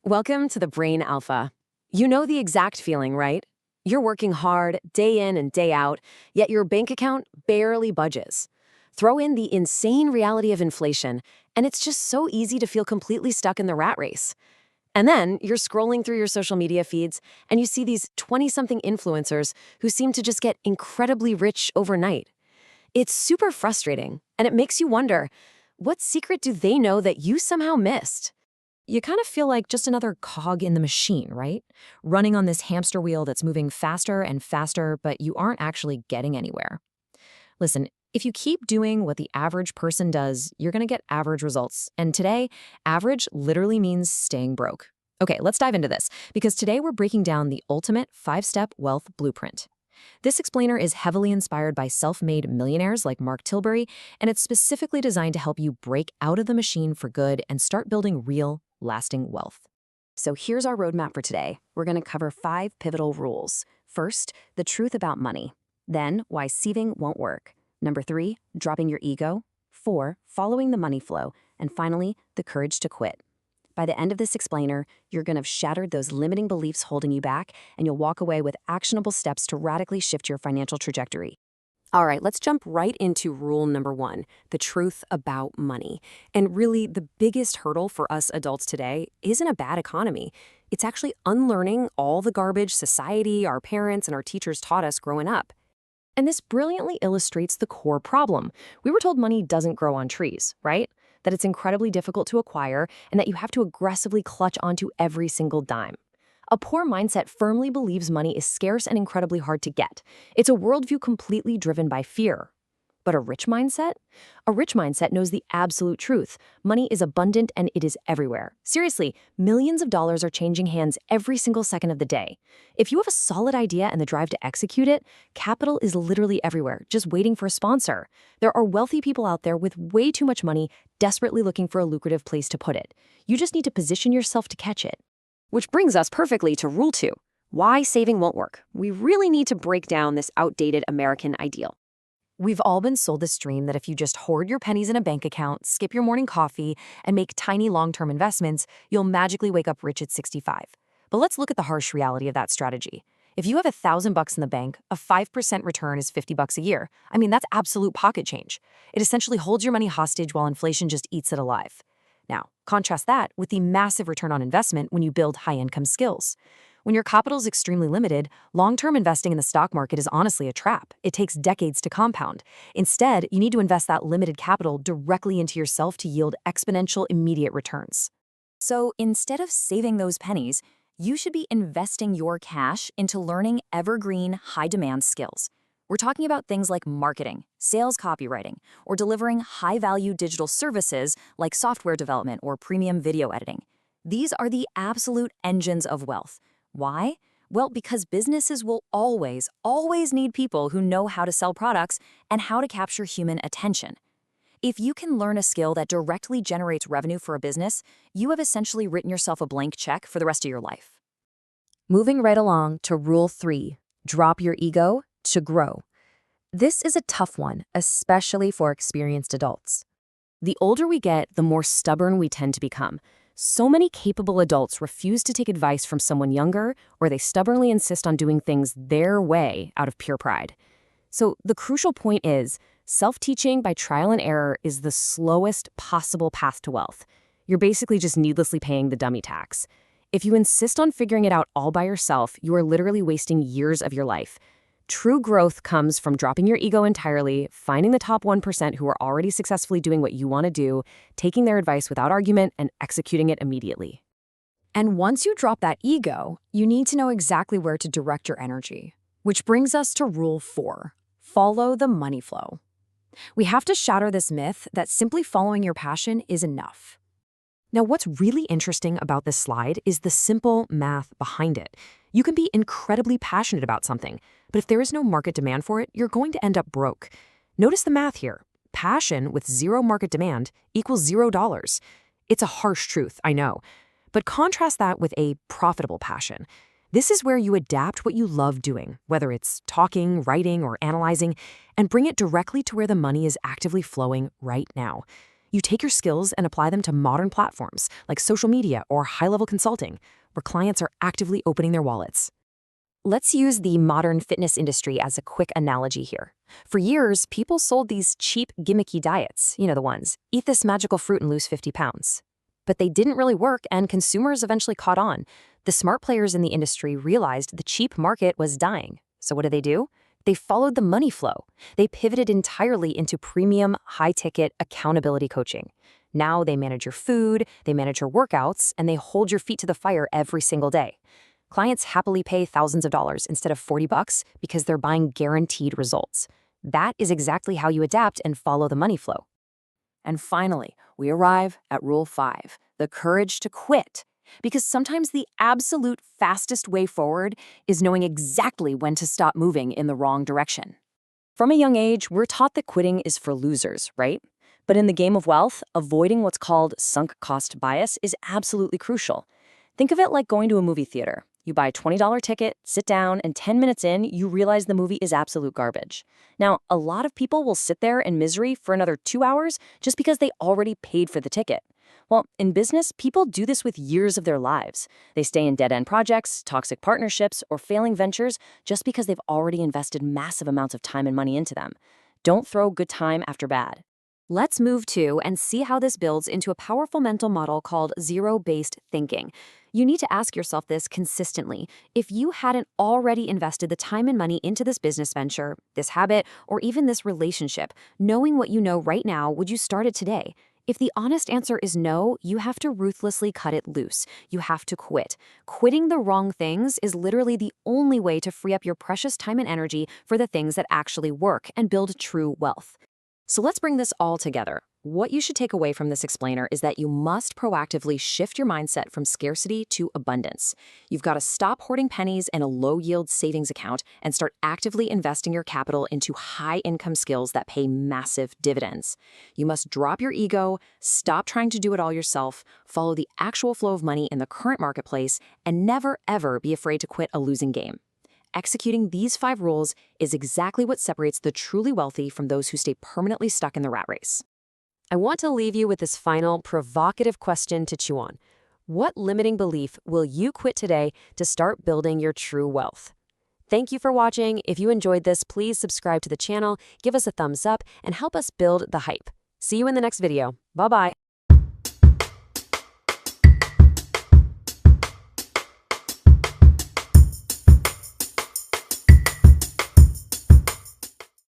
Welcome to the Brain Alpha. You know the exact feeling, right? You're working hard, day in and day out, yet your bank account barely budges. Throw in the insane reality of inflation, and it's just so easy to feel completely stuck in the rat race. And then you're scrolling through your social media feeds, and you see these 20-something influencers who seem to just get incredibly rich overnight. It's super frustrating, and it makes you wonder, what secret do they know that you somehow missed? You kind of feel like just another cog in the machine, right? Running on this hamster wheel that's moving faster and faster, but you aren't actually getting anywhere. Listen, if you keep doing what the average person does, you're going to get average results. And today, average literally means staying broke. Okay, let's dive into this, because today we're breaking down the ultimate 5-step wealth blueprint. This explainer is heavily inspired by self-made millionaires like Mark Tilbury, and it's specifically designed to help you break out of the machine for good and start building real, lasting wealth. So here's our roadmap for today. We're going to cover 5 pivotal rules. First, the truth about money. Then, why saving won't work. Number 3, dropping your ego. 4, following the money flow. And finally, the courage to quit. By the end of this explainer, you're going to have shattered those limiting beliefs holding you back, and you'll walk away with actionable steps to radically shift your financial trajectory. All right, let's jump right into rule number 1, the truth about money. And really, the biggest hurdle for us adults today isn't a bad economy. It's actually unlearning all the garbage society, our parents, and our teachers taught us growing up. And this brilliantly illustrates the core problem. We were told money doesn't grow on trees, right? That it's incredibly difficult to acquire, and that you have to aggressively clutch onto every single dime. A poor mindset firmly believes money is scarce and incredibly hard to get. It's a worldview completely driven by fear. But a rich mindset? A rich mindset knows the absolute truth. Money is abundant and it is everywhere. Seriously, millions of dollars are changing hands every single second of the day. If you have a solid idea and the drive to execute it, capital is literally everywhere, just waiting for a sponsor. There are wealthy people out there with way too much money, desperately looking for a lucrative place to put it. You just need to position yourself to catch it. Which brings us perfectly to rule 2, why saving won't work. We really need to break down this outdated American ideal. We've all been sold this dream that if you just hoard your pennies in a bank account, skip your morning coffee, and make tiny long-term investments, you'll magically wake up rich at 65. But let's look at the harsh reality of that strategy. If you have $1,000 in the bank, a 5% return is $50 a year. I mean, that's absolute pocket change. It essentially holds your money hostage while inflation just eats it alive. Now, contrast that with the massive return on investment when you build high-income skills. When your capital is extremely limited, long-term investing in the stock market is honestly a trap. It takes decades to compound. Instead, you need to invest that limited capital directly into yourself to yield exponential immediate returns. So instead of saving those pennies, you should be investing your cash into learning evergreen, high-demand skills. We're talking about things like marketing, sales copywriting, or delivering high-value digital services like software development or premium video editing. These are the absolute engines of wealth. Why? Well, because businesses will always need people who know how to sell products and how to capture human attention. If you can learn a skill that directly generates revenue for a business, you have essentially written yourself a blank check for the rest of your life. Moving right along to rule 3, drop your ego to grow. This is a tough one, especially for experienced adults. The older we get, the more stubborn we tend to become. So many capable adults refuse to take advice from someone younger, or they stubbornly insist on doing things their way out of pure pride. So the crucial point is, self-teaching by trial and error is the slowest possible path to wealth. You're basically just needlessly paying the dummy tax. If you insist on figuring it out all by yourself, you are literally wasting years of your life. True growth comes from dropping your ego entirely, finding the top 1% who are already successfully doing what you want to do, taking their advice without argument, and executing it immediately. And once you drop that ego, you need to know exactly where to direct your energy. Which brings us to rule 4, follow the money flow. We have to shatter this myth that simply following your passion is enough. Now, what's really interesting about this slide is the simple math behind it. You can be incredibly passionate about something, but if there is no market demand for it, you're going to end up broke. Notice the math here. Passion with zero market demand equals $0. It's a harsh truth, I know. But contrast that with a profitable passion. This is where you adapt what you love doing, whether it's talking, writing, or analyzing, and bring it directly to where the money is actively flowing right now. You take your skills and apply them to modern platforms like social media or high-level consulting, where clients are actively opening their wallets. Let's use the modern fitness industry as a quick analogy here. For years, people sold these cheap, gimmicky diets, you know the ones, eat this magical fruit and lose 50 pounds. But they didn't really work, and consumers eventually caught on. The smart players in the industry realized the cheap market was dying. So what do? They followed the money flow. They pivoted entirely into premium, high-ticket accountability coaching. Now they manage your food, they manage your workouts, and they hold your feet to the fire every single day. Clients happily pay thousands of dollars instead of $40 because they're buying guaranteed results. That is exactly how you adapt and follow the money flow. And finally, we arrive at Rule 5, the courage to quit. Because sometimes the absolute fastest way forward is knowing exactly when to stop moving in the wrong direction. From a young age, we're taught that quitting is for losers, right? But in the game of wealth, avoiding what's called sunk cost bias is absolutely crucial. Think of it like going to a movie theater. You buy a $20 ticket, sit down, and 10 minutes in, you realize the movie is absolute garbage. Now, a lot of people will sit there in misery for another 2 hours just because they already paid for the ticket. Well, in business, people do this with years of their lives. They stay in dead-end projects, toxic partnerships, or failing ventures just because they've already invested massive amounts of time and money into them. Don't throw good time after bad. Let's move to and see how this builds into a powerful mental model called zero-based thinking. You need to ask yourself this consistently. If you hadn't already invested the time and money into this business venture, this habit, or even this relationship, knowing what you know right now, would you start it today? If the honest answer is no, you have to ruthlessly cut it loose. You have to quit. Quitting the wrong things is literally the only way to free up your precious time and energy for the things that actually work and build true wealth. So let's bring this all together. What you should take away from this explainer is that you must proactively shift your mindset from scarcity to abundance. You've got to stop hoarding pennies in a low-yield savings account and start actively investing your capital into high-income skills that pay massive dividends. You must drop your ego, stop trying to do it all yourself, follow the actual flow of money in the current marketplace, and never, ever be afraid to quit a losing game. Executing these 5 rules is exactly what separates the truly wealthy from those who stay permanently stuck in the rat race. I want to leave you with this final, provocative question to chew on. What limiting belief will you quit today to start building your true wealth? Thank you for watching. If you enjoyed this, please subscribe to the channel, give us a thumbs up, and help us build the hype. See you in the next video. Bye-bye.